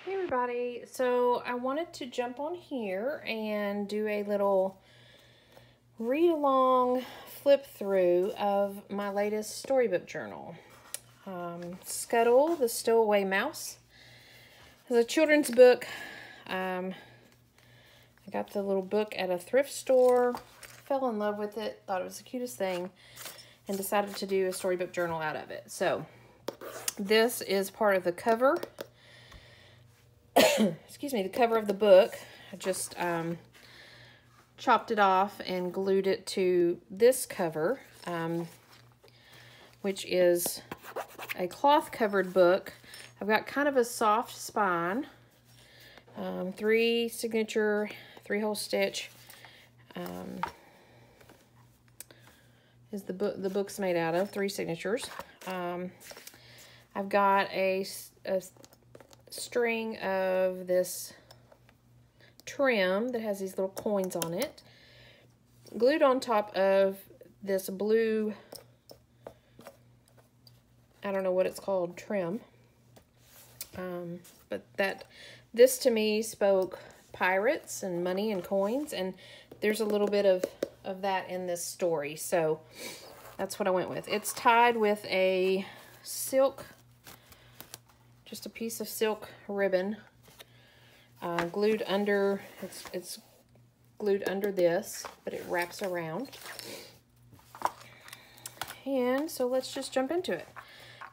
Hey everybody, so I wanted to jump on here and do a little read along flip through of my latest storybook journal. Scuttle, the Stowaway Mouse. It's a children's book. I got the little book at a thrift store, fell in love with it, thought it was the cutest thing, and decided to do a storybook journal out of it. So this is part of the cover. Excuse me, the cover of the book. I just chopped it off and glued it to this cover, which is a cloth covered book. I've got kind of a soft spine, 3 signature, 3-hole stitch is the book's made out of, 3 signatures. I've got a string of this trim that has these little coins on it, glued on top of this blue, I don't know what it's called, trim. But this to me spoke pirates and money and coins, and there's a little bit of that in this story, so that's what I went with. It's tied with a silk, just a piece of silk ribbon, glued under, it's glued under this, but it wraps around. And so let's just jump into it.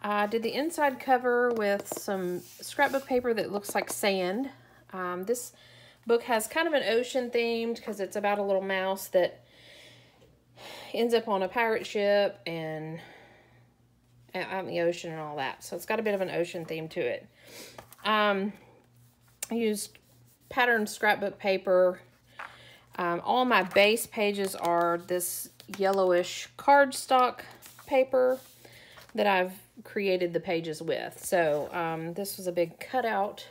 I did the inside cover with some scrapbook paper that looks like sand. This book has kind of an ocean themed because it's about a little mouse that ends up on a pirate ship and out in the ocean and all that. So it's got a bit of an ocean theme to it. I used patterned scrapbook paper. All my base pages are this yellowish cardstock paper that I've created the pages with. So this was a big cutout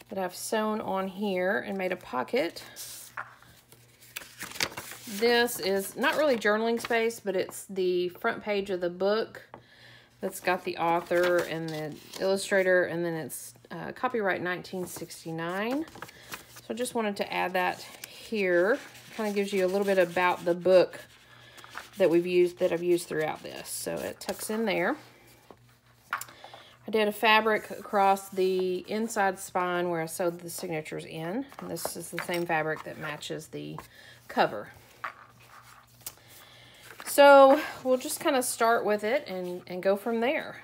that I've sewn on here and made a pocket. This is not really journaling space, but it's the front page of the book that's got the author and the illustrator, and then it's copyright 1969. So I just wanted to add that here. Kind of gives you a little bit about the book that I've used throughout this. So it tucks in there. I did a fabric across the inside spine where I sewed the signatures in. And this is the same fabric that matches the cover. So we'll just kind of start with it and go from there.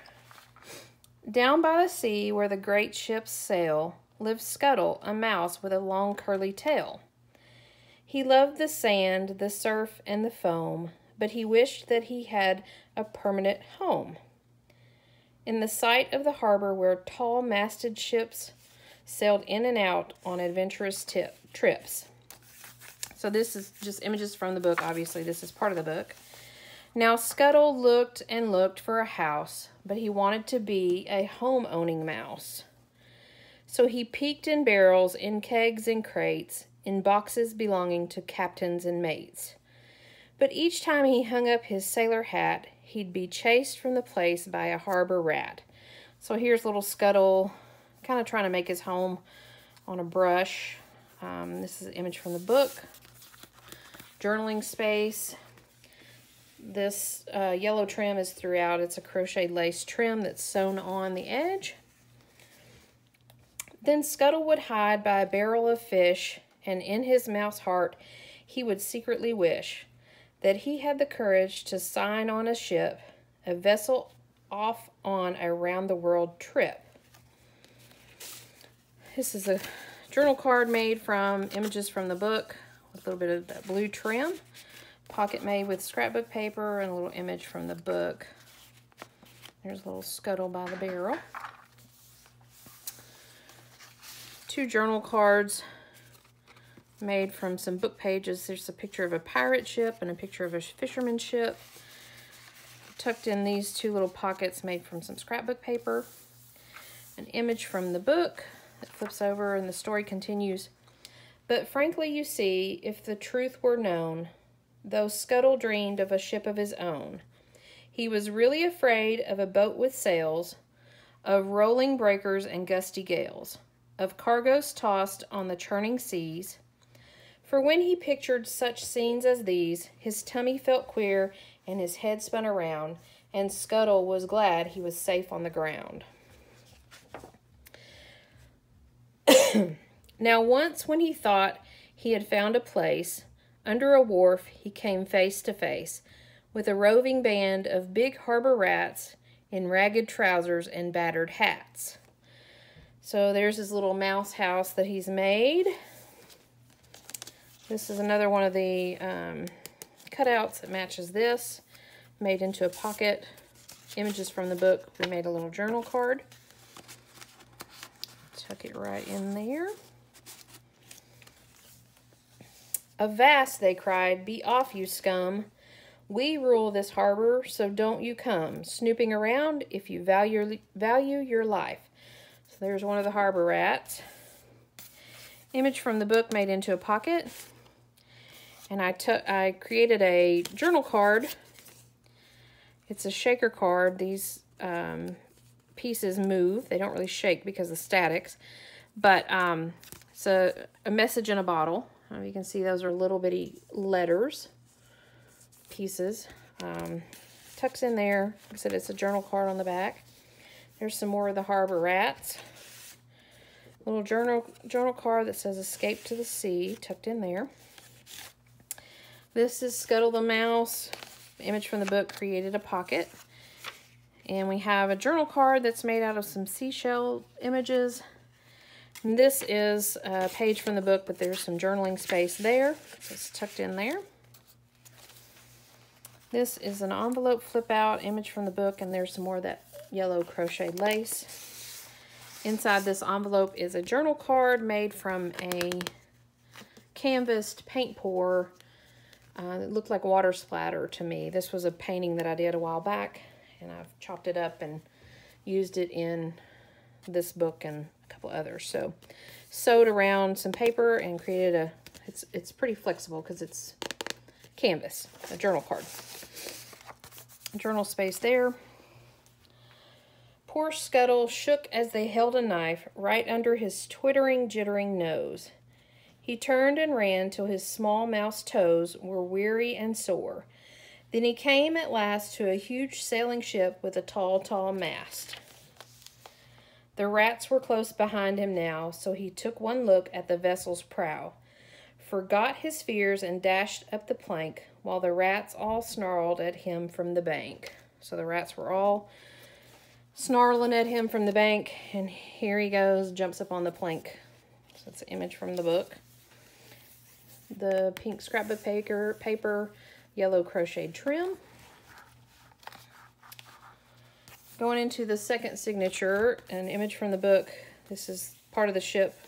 Down by the sea where the great ships sail, lives Scuttle, a mouse with a long curly tail. He loved the sand, the surf, and the foam, but he wished that he had a permanent home. In the sight of the harbor where tall masted ships sailed in and out on adventurous trips. So this is just images from the book. Obviously, this is part of the book. Now Scuttle looked and looked for a house, but he wanted to be a home-owning mouse. So he peeked in barrels, in kegs and crates, in boxes belonging to captains and mates. But each time he hung up his sailor hat, he'd be chased from the place by a harbor rat. So here's little Scuttle kind of trying to make his home on a brush. This is an image from the book. Journaling space. This yellow trim is throughout. It's a crocheted lace trim that's sewn on the edge. Then Scuttle would hide by a barrel of fish, and in his mouse heart he would secretly wish that he had the courage to sign on a ship, a vessel off on a round-the-world trip. This is a journal card made from images from the book with a little bit of that blue trim. Pocket made with scrapbook paper and a little image from the book. There's a little Scuttle by the barrel. 2 journal cards made from some book pages. There's a picture of a pirate ship and a picture of a fisherman's ship. Tucked in these 2 little pockets made from some scrapbook paper. An image from the book that flips over and the story continues. But frankly, you see, if the truth were known, though Scuttle dreamed of a ship of his own, he was really afraid of a boat with sails, of rolling breakers and gusty gales, of cargoes tossed on the churning seas. For when he pictured such scenes as these, his tummy felt queer and his head spun around, and Scuttle was glad he was safe on the ground. Now once when he thought he had found a place, under a wharf he came face to face with a roving band of big harbor rats in ragged trousers and battered hats. So there's his little mouse house that he's made. This is another one of the cutouts that matches this, made into a pocket. Images from the book. We made a little journal card. Tuck it right in there. Avast, they cried, be off, you scum. We rule this harbor, so don't you come snooping around if you value your life. So there's one of the harbor rats. Image from the book made into a pocket. And I created a journal card. It's a shaker card. These pieces move. They don't really shake because of statics. But it's a message in a bottle. You can see those are little bitty letters pieces. Tucks in there. Like I said, it's a journal card on the back. There's some more of the harbor rats. Little journal card that says escape to the sea, tucked in there. This is Scuttle the mouse. Image from the book created a pocket. And we have a journal card that's made out of some seashell images. And this is a page from the book, but there's some journaling space there. So it's tucked in there. This is an envelope flip out, image from the book, and there's some more of that yellow crocheted lace. Inside this envelope is a journal card made from a canvased paint pour. It looked like water splatter to me. This was a painting that I did a while back, and I've chopped it up and used it in this book and a couple others. So sewed around some paper and created a, it's pretty flexible because it's canvas, a journal card. Journal space there. Poor Scuttle shook as they held a knife right under his twittering, jittering nose. He turned and ran till his small mouse toes were weary and sore. Then he came at last to a huge sailing ship with a tall, tall mast. The rats were close behind him now, so he took one look at the vessel's prow, forgot his fears, and dashed up the plank, while the rats all snarled at him from the bank. So the rats were all snarling at him from the bank, and here he goes, jumps up on the plank. So it's an image from the book. The pink scrapbook paper, yellow crocheted trim. Going into the second signature, an image from the book. This is part of the ship.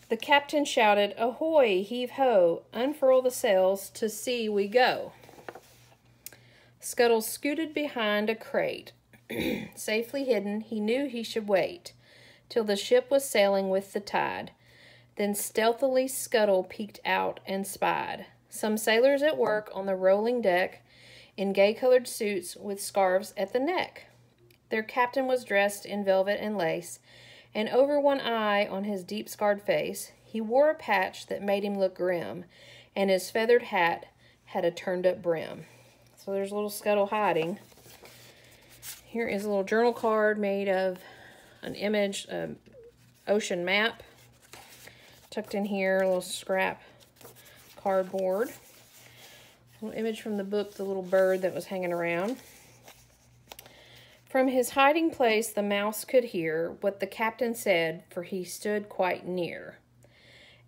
The captain shouted, "Ahoy, heave-ho, unfurl the sails, to sea we go." Scuttle scooted behind a crate. Safely hidden, he knew he should wait till the ship was sailing with the tide. Then stealthily Scuttle peeked out and spied some sailors at work on the rolling deck in gay-colored suits with scarves at the neck. Their captain was dressed in velvet and lace, and over one eye on his deep-scarred face, he wore a patch that made him look grim, and his feathered hat had a turned-up brim. So there's little Scuttle hiding. Here is a little journal card made of an image, ocean map. Tucked in here, a little scrap cardboard. A little image from the book, the little bird that was hanging around. From his hiding place, the mouse could hear what the captain said, for he stood quite near.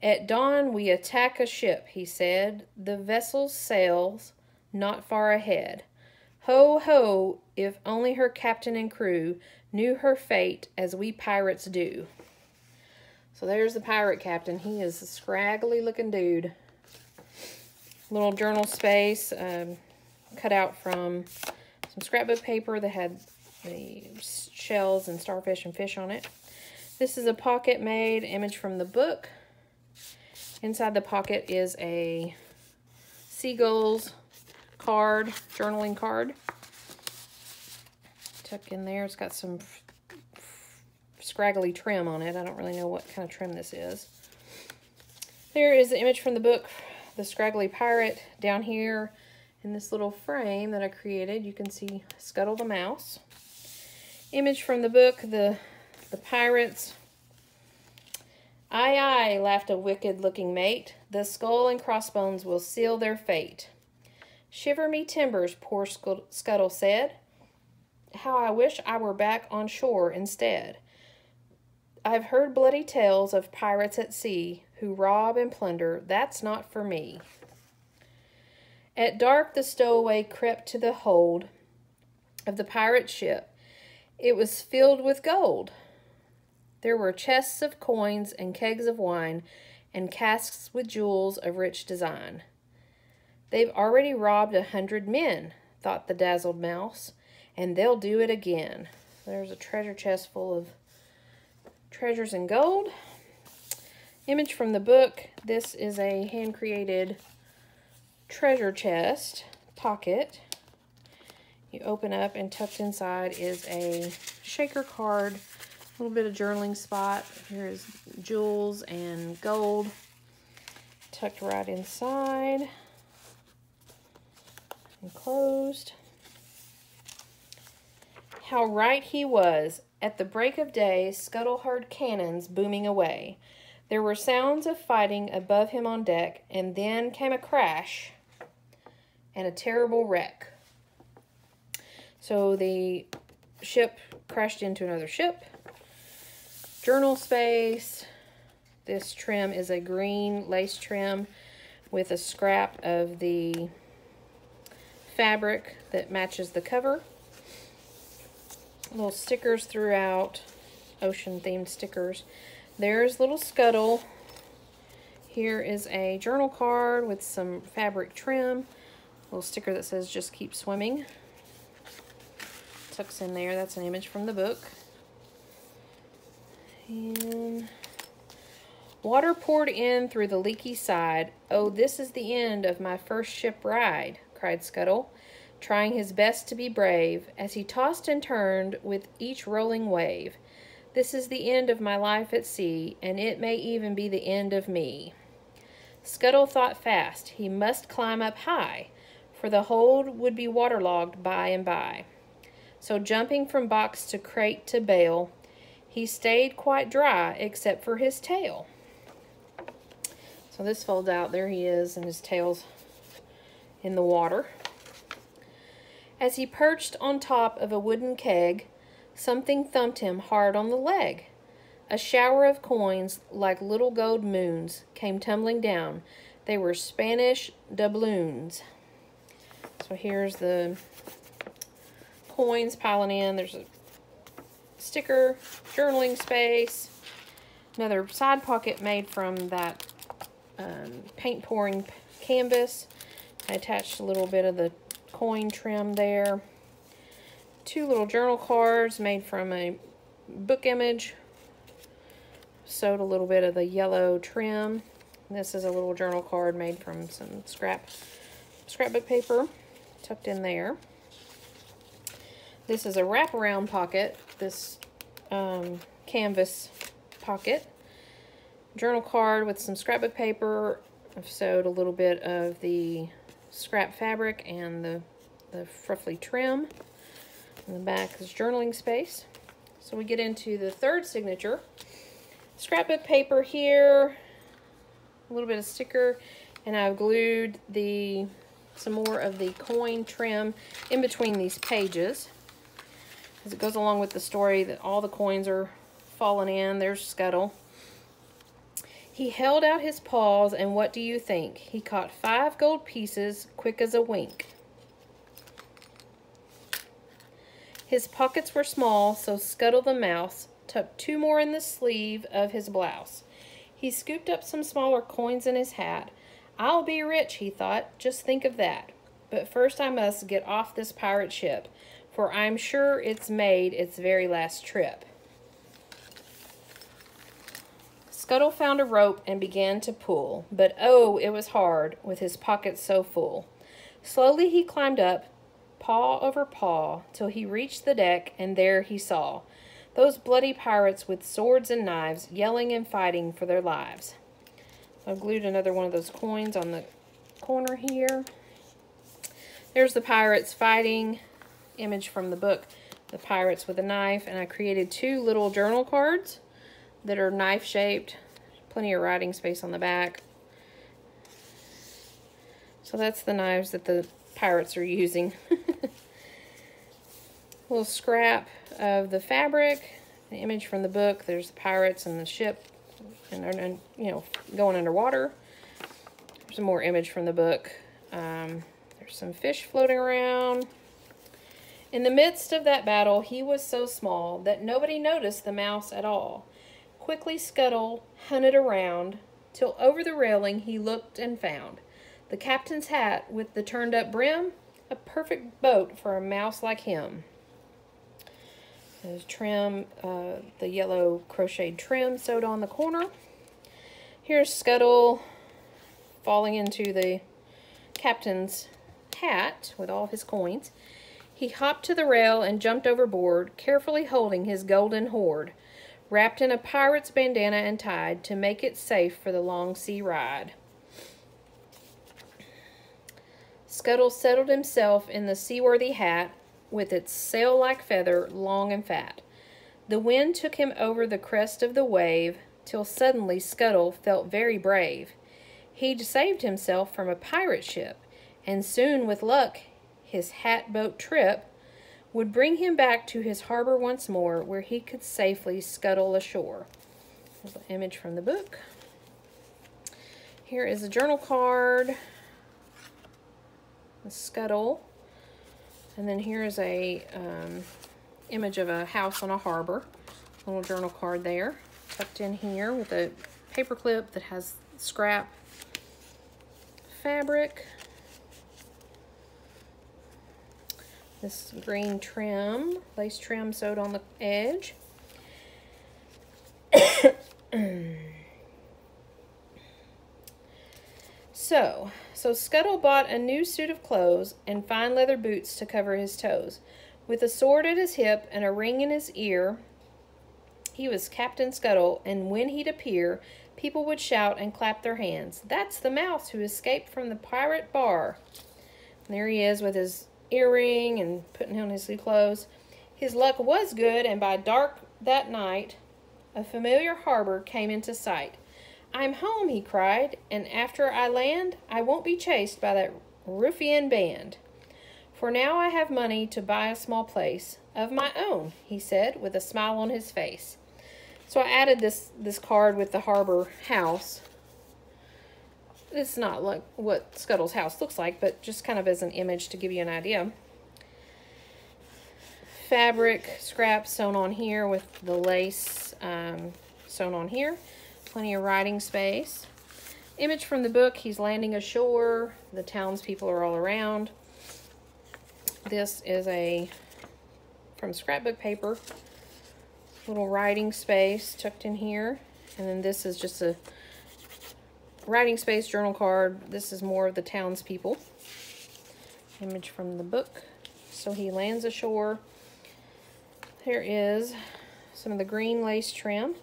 "At dawn we attack a ship," he said. "The vessel's sails not far ahead. Ho, ho, if only her captain and crew knew her fate as we pirates do." So there's the pirate captain. He is a scraggly looking dude. Little journal space cut out from some scrapbook paper that had the shells and starfish and fish on it. This is a pocket made, image from the book. Inside the pocket is a seagulls card, journaling card. Tucked in there, it's got some scraggly trim on it. I don't really know what kind of trim this is. There is an image from the book, The Scraggly Pirate. Down here in this little frame that I created, you can see Scuttle the mouse. Image from the book, The Pirates. Aye, aye, laughed a wicked-looking mate. The skull and crossbones will seal their fate. Shiver me timbers, poor Scuttle said. How I wish I were back on shore instead. I've heard bloody tales of pirates at sea who rob and plunder. That's not for me. At dark the stowaway crept to the hold of the pirate ship. It was filled with gold. There were chests of coins and kegs of wine and casks with jewels of rich design. They've already robbed 100 men, thought the dazzled mouse, and they'll do it again. There's a treasure chest full of treasures and gold. Image from the book. This is a hand-created treasure chest pocket. You open up and tucked inside is a shaker card, a little bit of journaling spot. Here is jewels and gold tucked right inside and closed. How right he was. At the break of day, Scuttle heard cannons booming away. There were sounds of fighting above him on deck, and then came a crash and a terrible wreck. So the ship crashed into another ship. Journal space. This trim is a green lace trim with a scrap of the fabric that matches the cover. Little stickers throughout, ocean-themed stickers. There's little Scuttle. Here is a journal card with some fabric trim. A little sticker that says, just keep swimming. Tucks in there. That's an image from the book. And water poured in through the leaky side. Oh, this is the end of my first ship ride, cried Scuttle, trying his best to be brave, as he tossed and turned with each rolling wave. This is the end of my life at sea, and it may even be the end of me. Scuttle thought fast. He must climb up high, for the hold would be waterlogged by and by. So jumping from box to crate to bale, he stayed quite dry except for his tail. So this folds out. There he is, and his tail's in the water. As he perched on top of a wooden keg, something thumped him hard on the leg. A shower of coins, like little gold moons, came tumbling down. They were Spanish doubloons. So here's the coins piling in. There's a sticker, journaling space, another side pocket made from that paint pouring canvas. I attached a little bit of the coin trim there. Two little journal cards made from a book image. Sewed a little bit of the yellow trim. This is a little journal card made from some scrapbook paper tucked in there. This is a wraparound pocket, this canvas pocket. Journal card with some scrapbook paper. I've sewed a little bit of the scrap fabric and the fruffly trim. In the back is journaling space. So we get into the third signature. Scrapbook paper here, a little bit of sticker, and I've glued some more of the coin trim in between these pages. As it goes along with the story that all the coins are falling in. There's Scuttle. He held out his paws, and what do you think? He caught 5 gold pieces, quick as a wink. His pockets were small, so Scuttle the mouse tucked 2 more in the sleeve of his blouse. He scooped up some smaller coins in his hat. I'll be rich, he thought, just think of that. But first I must get off this pirate ship, for I'm sure it's made its very last trip. Scuttle found a rope and began to pull, but oh, it was hard, with his pockets so full. Slowly he climbed up, paw over paw, till he reached the deck, and there he saw Those bloody pirates with swords and knives, yelling and fighting for their lives. I've glued another one of those coins on the corner here. There's the pirates fighting. Image from the book, The Pirates with a Knife. And I created 2 little journal cards that are knife shaped. Plenty of writing space on the back. So that's the knives that the pirates are using. Little scrap of the fabric. An image from the book. There's the pirates and the ship, and you know, going underwater. There's some more image from the book. There's some fish floating around. In the midst of that battle, he was so small that nobody noticed the mouse at all. Quickly Scuttle hunted around, till over the railing he looked and found the captain's hat with the turned-up brim, a perfect boat for a mouse like him. There's trim, the yellow crocheted trim sewed on the corner. Here's Scuttle falling into the captain's hat with all his coins. He hopped to the rail and jumped overboard, carefully holding his golden hoard, wrapped in a pirate's bandana and tied to make it safe for the long sea ride. Scuttle settled himself in the seaworthy hat, with its sail-like feather long and fat. The wind took him over the crest of the wave, till suddenly Scuttle felt very brave. He'd saved himself from a pirate ship, and soon, with luck, his hat-boat trip would bring him back to his harbor once more, where he could safely scuttle ashore. There's an image from the book. Here is a journal card, a Scuttle, and then here's a image of a house on a harbor. A little journal card there, tucked in here with a paper clip that has scrap fabric. This green trim, lace trim sewed on the edge. So Scuttle bought a new suit of clothes and fine leather boots to cover his toes. With a sword at his hip and a ring in his ear, he was Captain Scuttle, and when he'd appear, people would shout and clap their hands. "That's the mouse who escaped from the pirate bar." And there he is with his earring and putting on his new clothes. His luck was good, and by dark that night, a familiar harbor came into sight. "I'm home," he cried, "and after I land, I won't be chased by that ruffian band. For now I have money to buy a small place of my own," he said, with a smile on his face. So I added this card with the harbor house. It's not like what Scuttle's house looks like, but just kind of as an image to give you an idea. Fabric scraps sewn on here with the lace sewn on here. Plenty of writing space. Image from the book, he's landing ashore. The townspeople are all around. This is from scrapbook paper. Little writing space tucked in here. And then this is just a writing space journal card. This is more of the townspeople. Image from the book. So he lands ashore. Here is some of the green lace trim.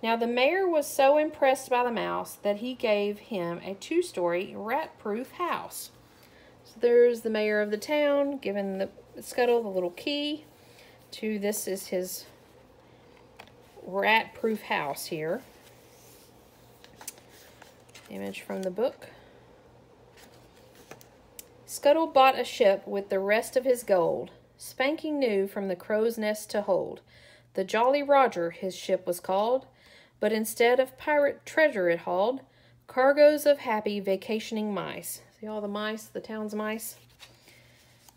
Now the mayor was so impressed by the mouse that he gave him a 2-story rat-proof house. So there's the mayor of the town giving the Scuttle the little key to this is his rat-proof house here. Image from the book. Scuttle bought a ship with the rest of his gold, spanking new from the crow's nest to hold. The Jolly Roger his ship was called, but instead of pirate treasure it hauled cargoes of happy vacationing mice. See all the mice, the town's mice,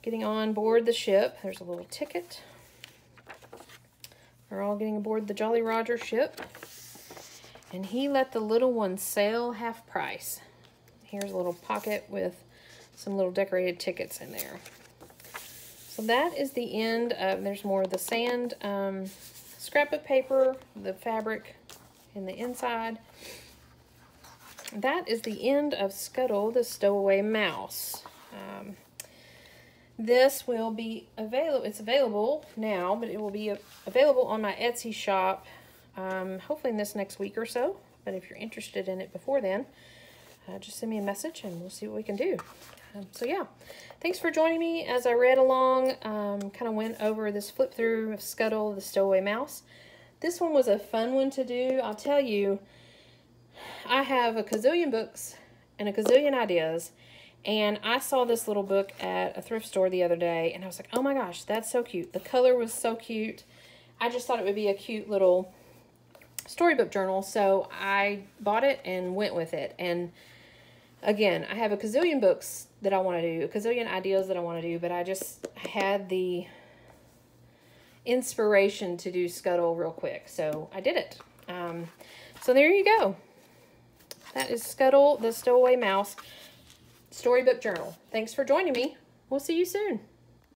getting on board the ship. There's a little ticket. They're all getting aboard the Jolly Roger ship. And he let the little ones sail half price. Here's a little pocket with some little decorated tickets in there. So that is the end of, there's more of the sand scrapbook paper, the fabric in the inside. That is the end of Scuttle, the Stowaway Mouse. This will be available. It's available now, but it will be available on my Etsy shop hopefully in this next week or so. But if you're interested in it before then, just send me a message and we'll see what we can do. So yeah, thanks for joining me as I read along, kind of went over this flip through of Scuttle, the Stowaway Mouse. This one was a fun one to do. I'll tell you, I have a gazillion books and a gazillion ideas, and I saw this little book at a thrift store the other day, and I was like, oh my gosh, that's so cute. The color was so cute. I just thought it would be a cute little storybook journal, so I bought it and went with it. And again, I have a gazillion books that I want to do, a gazillion ideas that I want to do, but I just had the inspiration to do Scuttle real quick, so I did it. So there you go. That is Scuttle, the Stowaway Mouse storybook journal. Thanks for joining me. We'll see you soon.